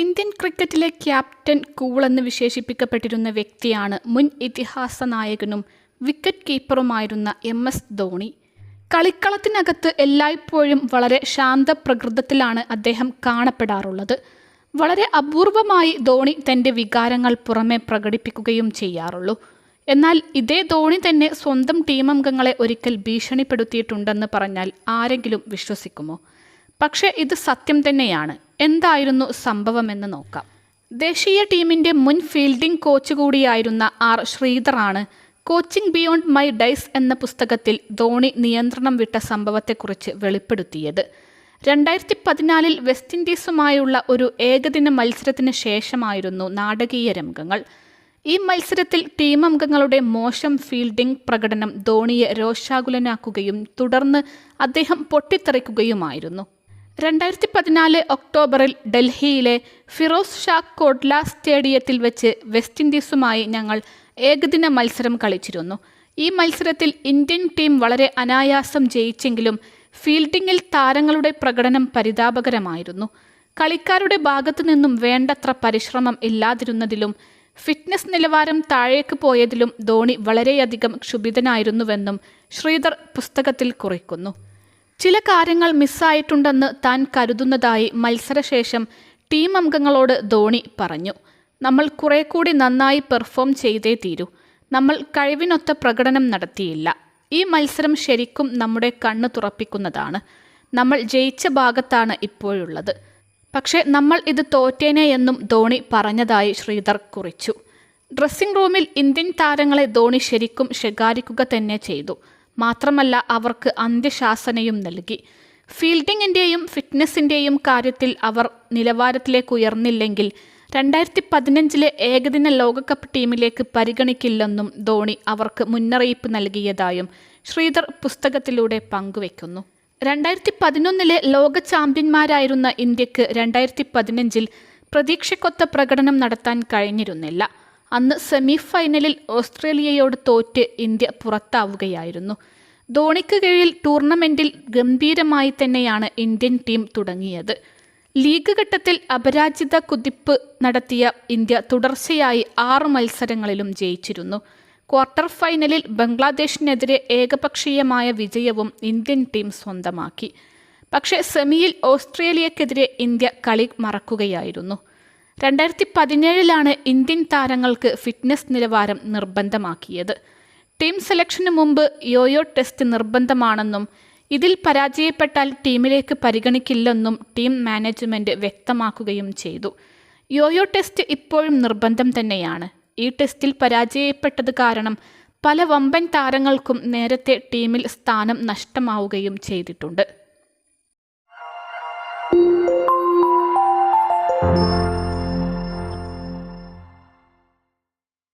Indian ക്രിക്കറ്റിലെ captain കൂളെന്ന് വിശേഷിപ്പിക്കപ്പെട്ടിരുന്ന വ്യക്തിയാണ് മുൻ ഇതിഹാസ നായകനും വിക്കറ്റ് കീപ്പറുമായിരുന്ന MS ധോണി. കളിക്കളത്തിനകത്ത് എല്ലായ്പ്പോഴും വളരെ ശാന്തപ്രകൃതത്തിലാണ് അദ്ദേഹം കാണപ്പെടാറുള്ളത്. വളരെ അപൂർവമായി ധോണി തൻ്റെ വികാരങ്ങൾ പുറമെ പ്രകടിപ്പിക്കുകയും ചെയ്യാറുള്ളൂ. എന്നാൽ ഇതേ ധോണി തന്നെ സ്വന്തം ടീമംഗങ്ങളെ ഒരിക്കൽ ഭീഷണിപ്പെടുത്തിയിട്ടുണ്ടെന്ന് പറഞ്ഞാൽ ആരെങ്കിലും വിശ്വസിക്കുമോ? പക്ഷേ ഇത് സത്യം തന്നെയാണ്. എന്തായിരുന്നു സംഭവമെന്ന് നോക്കാം. ദേശീയ ടീമിൻ്റെ മുൻ ഫീൽഡിംഗ് കോച്ച് കൂടിയായിരുന്ന ശ്രീധറാണ് കോച്ചിങ് ബിയോണ്ട് മൈ ഡൈസ് എന്ന പുസ്തകത്തിൽ ധോണി നിയന്ത്രണം വിട്ട സംഭവത്തെക്കുറിച്ച് വെളിപ്പെടുത്തിയത്. 2014 വെസ്റ്റ് ഇൻഡീസുമായുള്ള ഒരു ഏകദിന മത്സരത്തിന് ശേഷമായിരുന്നു നാടകീയ രംഗങ്ങൾ. ഈ മത്സരത്തിൽ ടീമംഗങ്ങളുടെ മോശം ഫീൽഡിംഗ് പ്രകടനം ധോണിയെ രോഷാകുലനാക്കുകയും തുടർന്ന് അദ്ദേഹം പൊട്ടിത്തെറിക്കുകയുമായിരുന്നു. 2014 ഒക്ടോബറിൽ ഡൽഹിയിലെ ഫിറോസ് ഷാ കോട്ല സ്റ്റേഡിയത്തിൽ വെച്ച് വെസ്റ്റ് ഇൻഡീസുമായി ഞങ്ങൾ ഏകദിന മത്സരം കളിച്ചിരുന്നു. ഈ മത്സരത്തിൽ ഇന്ത്യൻ ടീം വളരെ അനായാസം ജയിച്ചെങ്കിലും ഫീൽഡിങ്ങിൽ താരങ്ങളുടെ പ്രകടനം പരിതാപകരമായിരുന്നു. കളിക്കാരുടെ ഭാഗത്തു നിന്നും വേണ്ടത്ര പരിശ്രമം ഇല്ലാതിരുന്നതിലും ഫിറ്റ്നസ് നിലവാരം താഴേക്ക് പോയതിലും ധോണി വളരെയധികം ക്ഷുഭിതനായിരുന്നുവെന്നും ശ്രീധർ പുസ്തകത്തിൽ കുറിക്കുന്നു. ചില കാര്യങ്ങൾ മിസ്സായിട്ടുണ്ടെന്ന് താൻ കരുതുന്നതായി മത്സരശേഷം ടീം അംഗങ്ങളോട് ധോണി പറഞ്ഞു. നമ്മൾ കുറെ കൂടി നന്നായി പെർഫോം ചെയ്തേ തീരൂ. നമ്മൾ കഴിവിനൊത്ത പ്രകടനം നടത്തിയില്ല. ഈ മത്സരം ശരിക്കും നമ്മുടെ കണ്ണ് തുറപ്പിക്കുന്നതാണ്. നമ്മൾ ജയിച്ച ഭാഗത്താണ് ഇപ്പോഴുള്ളത്. പക്ഷേ നമ്മൾ ഇത് തോറ്റേനെ എന്നും ധോണി പറഞ്ഞതായി ശ്രീധർ കുറിച്ചു. ഡ്രസ്സിംഗ് റൂമിൽ ഇന്ത്യൻ താരങ്ങളെ ധോണി ശരിക്കും ശകാരിക്കുക തന്നെ ചെയ്തു. മാത്രമല്ല അവർക്ക് അന്ത്യശാസനയും നൽകി. ഫീൽഡിങ്ങിൻ്റെയും ഫിറ്റ്നസിൻ്റെയും കാര്യത്തിൽ അവർ നിലവാരത്തിലേക്ക് ഉയർന്നില്ലെങ്കിൽ 2015 ഏകദിന ലോകകപ്പ് ടീമിലേക്ക് പരിഗണിക്കില്ലെന്നും ധോണി അവർക്ക് മുന്നറിയിപ്പ് നൽകിയതായും ശ്രീധർ പുസ്തകത്തിലൂടെ പങ്കുവെക്കുന്നു. 2011 ലോക ചാമ്പ്യന്മാരായിരുന്ന ഇന്ത്യക്ക് 2015 പ്രതീക്ഷയ്ക്കൊത്ത പ്രകടനം നടത്താൻ കഴിഞ്ഞിരുന്നില്ല. അന്ന് സെമിഫൈനലിൽ ഓസ്ട്രേലിയയോട് തോറ്റ് ഇന്ത്യ പുറത്താവുകയായിരുന്നു. ധോണിക്ക് കീഴിൽ ടൂർണമെൻറ്റിൽ ഗംഭീരമായി തന്നെയാണ് ഇന്ത്യൻ ടീം തുടങ്ങിയത്. ലീഗ് ഘട്ടത്തിൽ അപരാജിത കുതിപ്പ് നടത്തിയ ഇന്ത്യ തുടർച്ചയായി 6 മത്സരങ്ങളിലും ജയിച്ചിരുന്നു. ക്വാർട്ടർ ഫൈനലിൽ ബംഗ്ലാദേശിനെതിരെ ഏകപക്ഷീയമായ വിജയവും ഇന്ത്യൻ ടീം സ്വന്തമാക്കി. പക്ഷേ സെമിയിൽ ഓസ്ട്രേലിയക്കെതിരെ ഇന്ത്യ കളി മറക്കുകയായിരുന്നു. 2017 ഇന്ത്യൻ താരങ്ങൾക്ക് ഫിറ്റ്നസ് നിലവാരം നിർബന്ധമാക്കിയത്. ടീം സെലക്ഷന് മുമ്പ് യോയോ ടെസ്റ്റ് നിർബന്ധമാണെന്നും ഇതിൽ പരാജയപ്പെട്ടാൽ ടീമിലേക്ക് പരിഗണിക്കില്ലെന്നും ടീം മാനേജ്മെൻറ്റ് വ്യക്തമാക്കുകയും ചെയ്തു. യോയോ ടെസ്റ്റ് ഇപ്പോഴും നിർബന്ധം തന്നെയാണ്. ഈ ടെസ്റ്റിൽ പരാജയപ്പെട്ടത് കാരണം പല വമ്പൻ താരങ്ങൾക്കും നേരത്തെ ടീമിൽ സ്ഥാനം നഷ്ടമാവുകയും ചെയ്തിട്ടുണ്ട്.